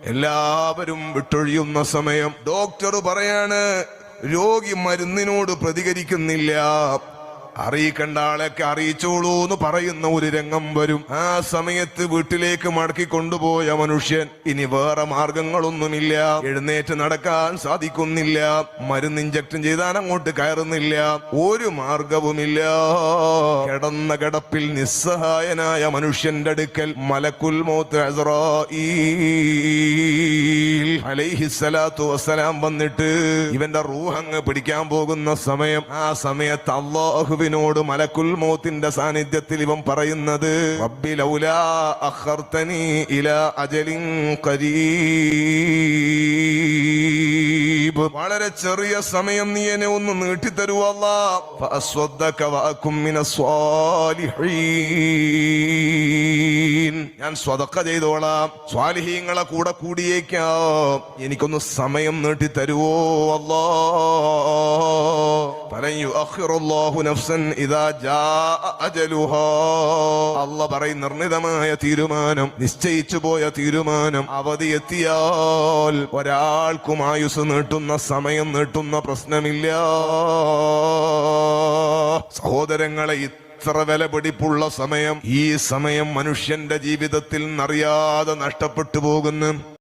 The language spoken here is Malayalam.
എല്ലാവരും വിട്ടൊഴിയുന്ന സമയം ഡോക്ടർ പറയാണ് രോഗി മരുന്നിനോട് പ്രതികരിക്കുന്നില്ല, അറിയിക്കേണ്ട ആളൊക്കെ അറിയിച്ചോളൂ എന്ന് പറയുന്ന ഒരു രംഗം വരും. ആ സമയത്ത് വീട്ടിലേക്ക് മടക്കി കൊണ്ടുപോയ മനുഷ്യൻ ഇനി വേറെ മാർഗങ്ങളൊന്നുമില്ല, എഴുന്നേറ്റ് നടക്കാൻ സാധിക്കുന്നില്ല, മരുന്ന് ഇഞ്ചക്ഷൻ ചെയ്താൽ അങ്ങോട്ട് കയറുന്നില്ല, ഒരു മാർഗവുമില്ല. കിടന്ന കിടപ്പിൽ നിസ്സഹായനായ മനുഷ്യന്റെ അടുക്കൽ മലക്കുൽ മൗത്ത് അസ്റായീൽ അലൈഹിസ്സലാത്തു വസ്സലാം വന്നിട്ട് ഇവന്റെ റൂഹങ്ങ് പിടിക്കാൻ പോകുന്ന സമയം, ആ സമയത്ത് അല്ലാഹുവിനോട് മലക്കുൽ മൗത്തിന്റെ സാന്നിധ്യത്തിൽ ഇവൻ പറയുന്നത് റബ്ബി ലൗലാ അഖർതനി ഇലാ അജലിൻ ഖരീബ്, വളരെ ചെറിയ സമയം നീ എന്നെ ഒന്ന് നീട്ടിത്തരൂ അല്ലാഹ്, ഫഅസ്വദ്ദക വഅകും മിനസ് സ്വാലിഹീൻ, ഞാൻ സ്വതക്ക ചെയ്തോളാം, സ്വാലിഹീങ്ങളെ കൂടെ കൂടിയേക്കാം, എനിക്കൊന്ന് സമയം നീട്ടിത്തരുവോ അല്ലാഹ്. ഫലൻ യുഅഖിറുല്ലാഹു നഫ്സൻ ഇദാ ജാഅ അജലുഹാ, അല്ലാഹ് പറയും നിർണിതമായ തീരുമാനം, നിശ്ചയിച്ചു പോയ തീരുമാനം അവധി എത്തിയാൽ ഒരാൾക്കും ആയുസ് നീട്ടുന്ന സമയം നീട്ടുന്ന പ്രശ്നമില്ല. സഹോദരങ്ങളെ, ഇത്ര വില പിടിപ്പുള്ള സമയം, ഈ സമയം മനുഷ്യന്റെ ജീവിതത്തിൽ നിന്നറിയാതെ നഷ്ടപ്പെട്ടു പോകുന്നു.